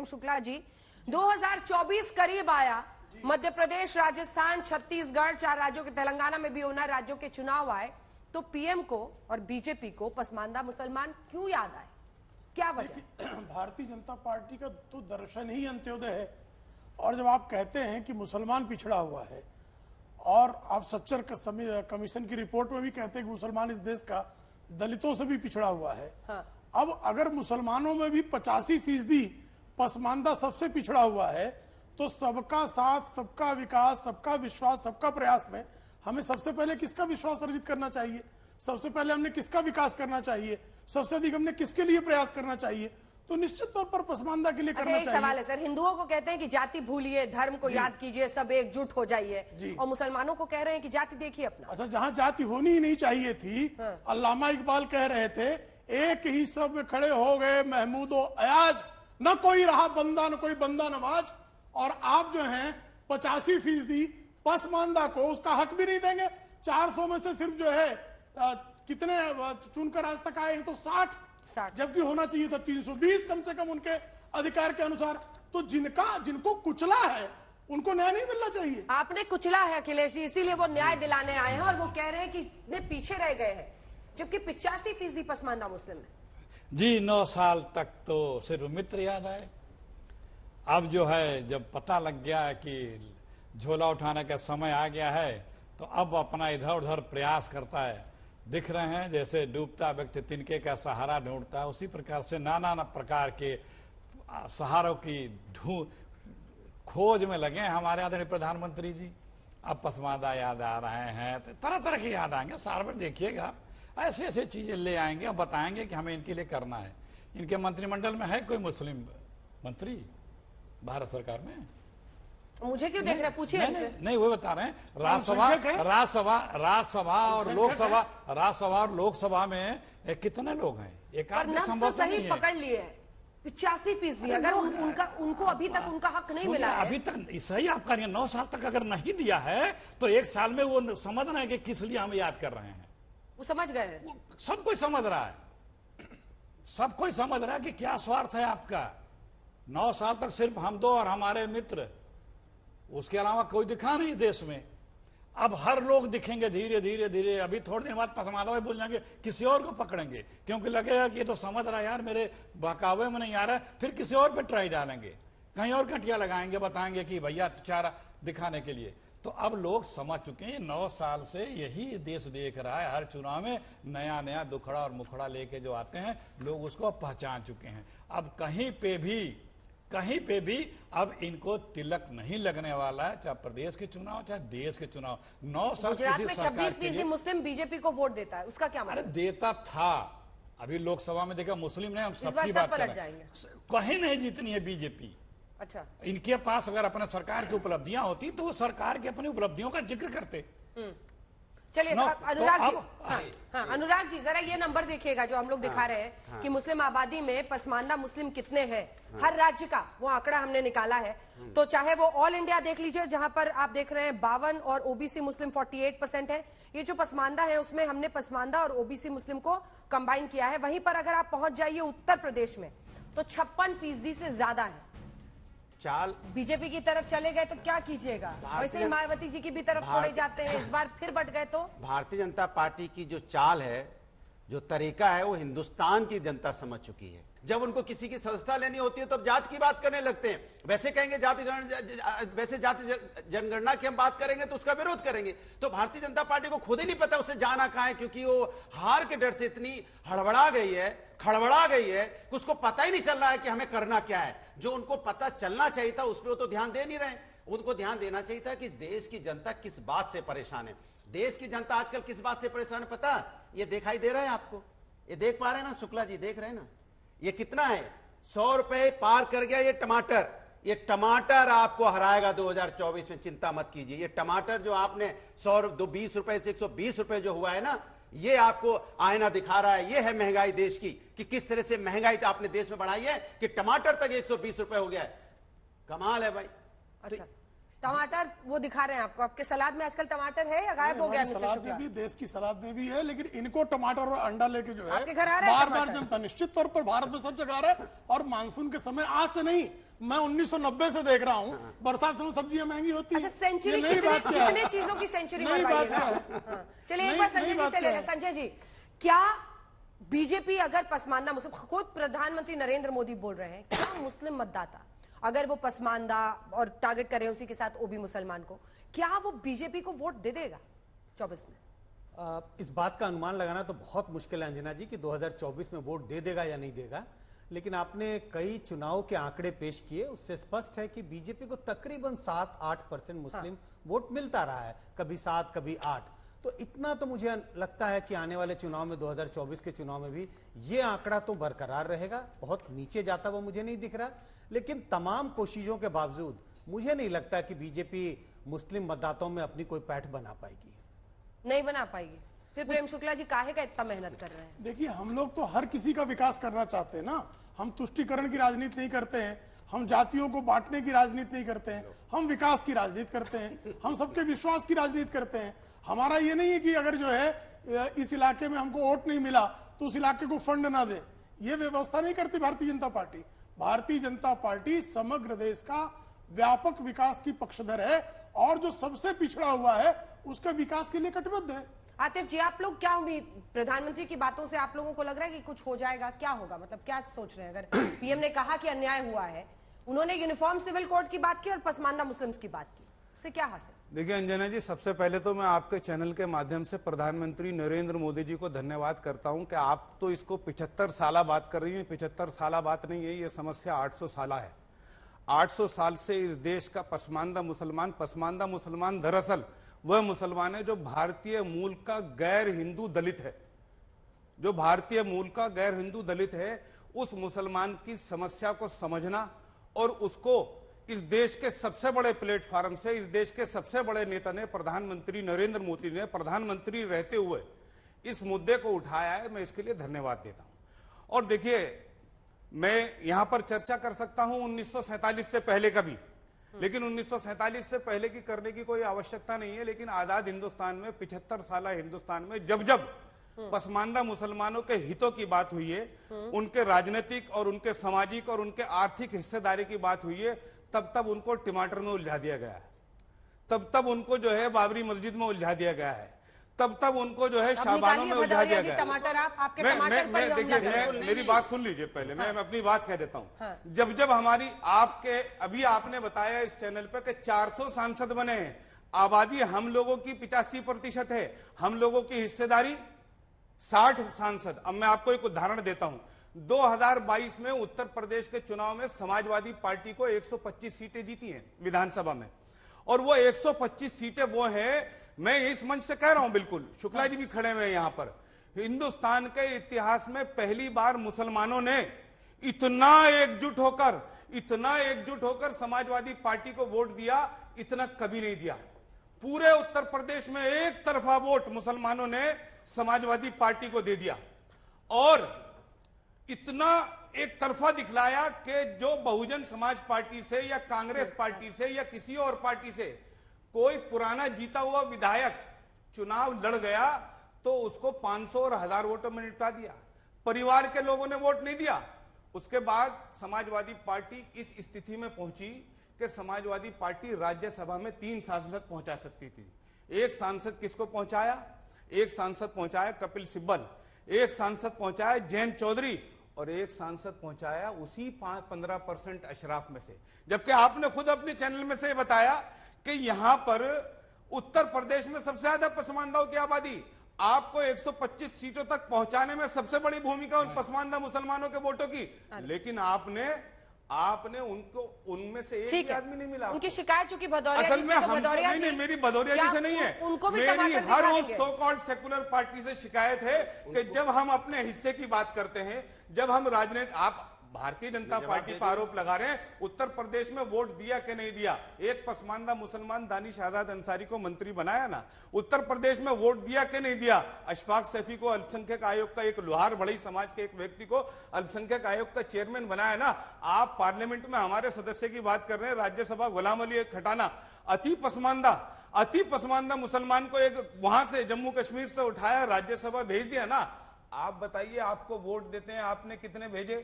PM Shukla ji, 2024 करीब आया, मध्य प्रदेश, राजस्थान, छत्तीसगढ़, 4 राज्यों के, तेलंगाना में भी होना, राज्यों के चुनाव आए, तो पीएम को और बीजेपी को पसमानदा मुसलमान क्यों याद आए? क्या वजह? भारतीय जनता पार्टी का तो दर्शन ही अंत्योदय है। और जब आप कहते हैं कि मुसलमान पिछड़ा हुआ है, और आप सच्चर कमीशन की रिपोर्ट में भी कहते हैं कि मुसलमान इस देश का दलितों से भी पिछड़ा हुआ है। हाँ। अब अगर मुसलमानों में भी 85% पसमानदा सबसे पिछड़ा हुआ है, तो सबका साथ, सबका विकास, सबका विश्वास, सबका प्रयास में हमें सबसे पहले किसका विश्वास अर्जित करना चाहिए? सबसे पहले हमने किसका विकास करना चाहिए? सबसे अधिक हमने किसके लिए प्रयास करना चाहिए? तो निश्चित तौर पर पसमानदा के लिए करना चाहिए। एक सवाल है सर, हिंदुओं को कहते हैं कि जाति भूलिए, धर्म को याद कीजिए, सब एकजुट हो जाइए, और मुसलमानों को कह रहे हैं कि जाति देखिए अपना। अच्छा, जहां जाति होनी ही नहीं चाहिए थी, अल्लामा इकबाल कह रहे थे, एक ही सब में खड़े हो गए महमूदो अयाज, न कोई रहा बंदा न कोई बंदा नवाज। और आप जो हैं 85% पसमानदा को उसका हक भी नहीं देंगे। 400 में से सिर्फ जो है कितने चुनकर आज तक आए हैं, तो 60, जबकि होना चाहिए था 320 कम से कम उनके अधिकार के अनुसार। तो जिनको कुचला है उनको न्याय नहीं मिलना चाहिए। आपने कुचला है अखिलेश जी, इसीलिए वो न्याय दिलाने आए हैं, और वो कह रहे हैं कि पीछे रह गए हैं, जबकि 85% पसमानदा मुस्लिम है। जी, 9 साल तक तो सिर्फ मित्र याद आए। अब जो है, जब पता लग गया कि झोला उठाने का समय आ गया है, तो अब अपना इधर उधर प्रयास करता है। दिख रहे हैं जैसे डूबता व्यक्ति तिनके का सहारा ढूंढता है, उसी प्रकार से नाना प्रकार के सहारों की खोज में लगे हैं हमारे आदरणीय प्रधानमंत्री जी। अब पसमानदा याद आ रहे हैं, तो तरह तरह के याद आएंगे। साल भर देखिएगा ऐसे ऐसे चीजें ले आएंगे और बताएंगे कि हमें इनके लिए करना है। इनके मंत्रिमंडल में है कोई मुस्लिम मंत्री भारत सरकार में? मुझे क्यों देख रहे हैं, पूछिए इनसे। नहीं, वो बता रहे हैं राज्यसभा और लोकसभा में कितने लोग हैं? एक आदमी संभव सही पकड़ लिए 85%। अगर उनको अभी तक उनका हक नहीं मिला है, अभी तक सही आप करेंगे, 9 साल तक अगर नहीं दिया है, तो 1 साल में वो समझ रहे हैं कि किस लिए हम याद कर रहे हैं। वो समझ गए हैं, सब कोई समझ रहा है, सब कोई समझ रहा है कि क्या स्वार्थ है आपका। 9 साल तक सिर्फ हम दो और हमारे मित्र, उसके अलावा कोई दिखा नहीं देश में। अब हर लोग दिखेंगे धीरे धीरे धीरे। अभी थोड़े दिन बाद पसमानदा में भूल जाएंगे, किसी और को पकड़ेंगे, क्योंकि लगेगा कि ये तो समझ रहा है यार, मेरे बहकावे में नहीं आ रहा है, फिर किसी और पे ट्राई डालेंगे, कहीं और कटिया लगाएंगे, बताएंगे कि भैया चारा दिखाने के लिए। तो अब लोग समझ चुके हैं, 9 साल से यही देश देख रहा है। हर चुनाव में नया नया दुखड़ा और मुखड़ा लेके जो आते हैं, लोग उसको पहचान चुके हैं। अब कहीं पे भी अब इनको तिलक नहीं लगने वाला है, चाहे प्रदेश के चुनाव चाहे देश के चुनाव। 9 साल गुजरात में 26% मुस्लिम बीजेपी को वोट देता है, उसका क्या मतलब? अरे देता था, अभी लोकसभा में देखा मुस्लिम ने, हम सबकी बात कर रहे हैं, कहीं नहीं जीतनी है बीजेपी। अच्छा, इनके पास अगर अपने सरकार की उपलब्धियां होती तो वो सरकार की अपनी उपलब्धियों का जिक्र करते। चलिए अनुराग जी, हाँ अनुराग जी, जरा ये नंबर देखिएगा जो हम लोग दिखा रहे हैं कि मुस्लिम आबादी में पसमानदा मुस्लिम कितने हैं, हर राज्य का वो आंकड़ा हमने निकाला है। तो चाहे वो ऑल इंडिया देख लीजिए, जहां पर आप देख रहे हैं 52 और ओबीसी मुस्लिम 48% है। ये जो पसमानदा है उसमें हमने पसमानदा और ओबीसी मुस्लिम को कंबाइन किया है। वहीं पर अगर आप पहुंच जाइए उत्तर प्रदेश में, तो 56% से ज्यादा है। चाल बीजेपी की तरफ चले गए तो क्या कीजिएगा? वैसे ही मायावती जी की भी तरफ थोड़े जाते हैं, इस बार फिर बट गए तो। भारतीय जनता पार्टी की जो चाल है, जो तरीका है, वो हिंदुस्तान की जनता समझ चुकी है। जब उनको किसी की सदस्यता लेनी होती है तो जात की बात करने लगते हैं। वैसे कहेंगे जाति जनगणना की हम बात करेंगे तो उसका विरोध करेंगे। तो भारतीय जनता पार्टी को खुद ही नहीं पता उसे जाना कहां है, क्योंकि वो हार के डर से इतनी खड़बड़ा गई है कि उसको पता ही नहीं चल रहा है कि हमें करना क्या है। जो उनको पता चलना चाहिए था उस पर वो तो ध्यान दे नहीं रहे। उनको ध्यान देना चाहिए था कि देश की जनता किस बात से परेशान है। देश की जनता आजकल किस बात से परेशान है पता? ये दिखाई दे रहा है आपको, ये देख पा रहे हैं ना शुक्ला जी, देख रहे हैं ना, ये कितना है? 100 रुपए पार कर गया ये टमाटर। ये टमाटर आपको हराएगा 2024 में, चिंता मत कीजिए। ये टमाटर जो आपने 120 रुपए से 120 रुपए जो हुआ है ना, ये आपको आईना दिखा रहा है। ये है महंगाई देश की, कि किस तरह से महंगाई आपने देश में बढ़ाई है कि टमाटर तक 120 रुपए हो गया है। कमाल है भाई। अच्छा, टमाटर वो दिखा रहे हैं आपको, आपके सलाद में आजकल टमाटर है या गायब हो गया? मिस्टर सलाद शुक्ला में भी, देश की सलाद में भी है, लेकिन इनको टमाटर और अंडा लेके जो है आपके घर आ रहा है बार बार टमाटर? जनता निश्चित तौर पर भारत में सब जगह आ रहा है। और मानसून के समय आज से नहीं, मैं 1990 से देख रहा हूँ, बरसात में सब्जियां महंगी होती है। अच्छा, सेंचुरी ये नई बात क्या कितने है? चीजों की सेंचुरी नई बात मरवाइएगा? क्या है? हाँ। चलिए एक नई- बार नई संजय जी बात से ले क्या लें। है? संजय जी, क्या बीजेपी अगर पसमानदा मुस्लिम, खुद प्रधानमंत्री नरेंद्र मोदी बोल रहे हैं, क्या मुस्लिम मतदाता अगर वो पसमानदा और टारगेट करे उसी के साथ ओबी मुसलमान को, क्या वो बीजेपी को वोट दे देगा 24 में? इस बात का अनुमान लगाना तो बहुत मुश्किल है अंजना जी कि 2024 में वोट दे देगा या नहीं देगा, लेकिन आपने कई चुनाव के आंकड़े पेश किए, उससे स्पष्ट है कि बीजेपी को तकरीबन 7-8% मुस्लिम वोट मिलता रहा है, कभी 7 कभी 8। तो इतना तो मुझे लगता है कि आने वाले चुनाव में 2024 के चुनाव में भी ये आंकड़ा तो बरकरार रहेगा। बहुत नीचे जाता वो मुझे नहीं दिख रहा, लेकिन तमाम कोशिशों के बावजूद मुझे नहीं लगता कि बीजेपी मुस्लिम मतदाताओं में अपनी कोई पैठ बना पाएगी। नहीं बना पाएगी। फिर प्रेम शुक्ला जी काहे का इतना मेहनत कर रहे हैं? देखिए, हम लोग तो हर किसी का विकास करना चाहते हैं ना। हम तुष्टीकरण की राजनीति नहीं करते हैं, हम जातियों को बांटने की राजनीति नहीं करते हैं, हम विकास की राजनीति करते हैं, हम सबके विश्वास की राजनीति करते हैं। हमारा ये नहीं है कि अगर जो है इस इलाके में हमको वोट नहीं मिला तो उस इलाके को फंड ना दे, ये व्यवस्था नहीं करती भारतीय जनता पार्टी। भारतीय जनता पार्टी समग्र देश का व्यापक विकास की पक्षधर है और जो सबसे पिछड़ा हुआ है उसके विकास के लिए कटिबद्ध है। आतिफ जी, आप लोग क्या उम्मीद, प्रधानमंत्री की बातों से आप लोगों को लग रहा है कि कुछ हो जाएगा? क्या होगा, मतलब क्या सोच रहे हैं? अगर पीएम ने कहा कि अन्याय हुआ है, उन्होंने यूनिफॉर्म सिविल कोड की बात की और पसमानदा मुस्लिम्स की बात की, इससे क्या हासिल? देखिए अंजना जी, सबसे पहले तो मैं आपके चैनल के माध्यम से प्रधानमंत्री नरेंद्र मोदी जी को धन्यवाद करता हूं कि आप तो इसको 75 साल बात कर रही हैं। 75 साल बात नहीं है, ये समस्या 800 साल है। 800 साल से इस देश का पसमानदा मुसलमान दरअसल वह मुसलमान है जो भारतीय मूल का गैर हिंदू दलित है, जो भारतीय मूल का गैर हिंदू दलित है। उस मुसलमान की समस्या को समझना और उसको इस देश के सबसे बड़े प्लेटफॉर्म से, इस देश के सबसे बड़े नेता ने, प्रधानमंत्री नरेंद्र मोदी ने प्रधानमंत्री रहते हुए इस मुद्दे को उठाया है। मैं इसके लिए धन्यवाद देता हूं। और देखिए, मैं यहां पर चर्चा कर सकता हूं 1947 से पहले का भी, लेकिन 1947 से पहले की करने की कोई आवश्यकता नहीं है। लेकिन आजाद हिंदुस्तान में, 75 साल हिंदुस्तान में जब जब पसमानदा मुसलमानों के हितों की बात हुई है, उनके राजनीतिक और उनके सामाजिक और उनके आर्थिक हिस्सेदारी की बात हुई है, तब तब उनको टमाटर में उलझा दिया गया है, तब तब उनको जो है बाबरी मस्जिद में उलझा दिया गया है, तब तब उनको जो है शाबानों में उलझा दिया गया है। टमाटर आपके मैं टमाटर पर देखिए, मेरी बात सुन लीजिए पहले। मैं अपनी बात कह देता हूं। जब जब हमारी आपके, अभी आपने बताया इस चैनल पे कि 400 सांसद बने हैं, आबादी हम लोगों की 85% है, हम लोगों की हिस्सेदारी 60 सांसद। अब मैं आपको एक उदाहरण देता हूं। 2022 में उत्तर प्रदेश के चुनाव में समाजवादी पार्टी को 125 सीटें जीती हैं विधानसभा में, और वो 125 सीटें वो हैं, मैं इस मंच से कह रहा हूं, बिल्कुल शुक्ला जी भी खड़े हुए हैं यहां पर, हिंदुस्तान के इतिहास में पहली बार मुसलमानों ने इतना एकजुट होकर समाजवादी पार्टी को वोट दिया, इतना कभी नहीं दिया। पूरे उत्तर प्रदेश में एक तरफा वोट मुसलमानों ने समाजवादी पार्टी को दे दिया, और इतना एक तरफा दिखलाया कि जो बहुजन समाज पार्टी से या कांग्रेस पार्टी से या किसी और पार्टी से कोई पुराना जीता हुआ विधायक चुनाव लड़ गया तो उसको 500 और 1000 वोटों में निपटा दिया। परिवार के लोगों ने वोट नहीं दिया। उसके बाद समाजवादी पार्टी इस स्थिति में पहुंची कि समाजवादी पार्टी राज्यसभा में 3 सांसद पहुंचा सकती थी। एक सांसद किसको पहुंचाया? एक सांसद पहुंचाया कपिल सिब्बल, एक सांसद पहुंचाया जयंत चौधरी, और एक सांसद पहुंचाया उसी 15% अशराफ में से। जबकि आपने खुद अपने चैनल में से बताया कि यहां पर उत्तर प्रदेश में सबसे ज्यादा पसमानदाओं की आबादी, आपको 125 सीटों तक पहुंचाने में सबसे बड़ी भूमिका उन पसमानदा मुसलमानों के वोटों की, लेकिन आपने उनको, उनमें से एक भी आदमी नहीं मिला। उनकी शिकायत चूंकि भदौरिया असल जी में से, तो हम भदौरिया नहीं, जी, मेरी भदौरिया जी से नहीं है, उनको भी मेरी टमाटर हर दिखा उस देंगे। सो कॉल्ड सेकुलर पार्टी से शिकायत है कि जब हम अपने हिस्से की बात करते हैं, जब हम राजनीति, आप भारतीय जनता पार्टी पर आरोप लगा रहे हैं उत्तर प्रदेश में वोट दिया कि नहीं दिया। एक पसमानदा मुसलमान दानिश आजाद अंसारी को मंत्री बनाया ना, उत्तर प्रदेश में वोट दिया कि नहीं दिया। अशफाक सैफी को अल्पसंख्यक आयोग का, एक लोहार बड़ी समाज के एक व्यक्ति को अल्पसंख्यक आयोग का चेयरमैन बनाया ना। आप पार्लियामेंट में हमारे सदस्य की बात कर रहे हैं, राज्यसभा गुलाम अली खटाना, अति पसमानदा मुसलमान को एक वहां से जम्मू कश्मीर से उठाया, राज्यसभा भेज दिया ना। आप बताइए, आपको वोट देते हैं, आपने कितने भेजे?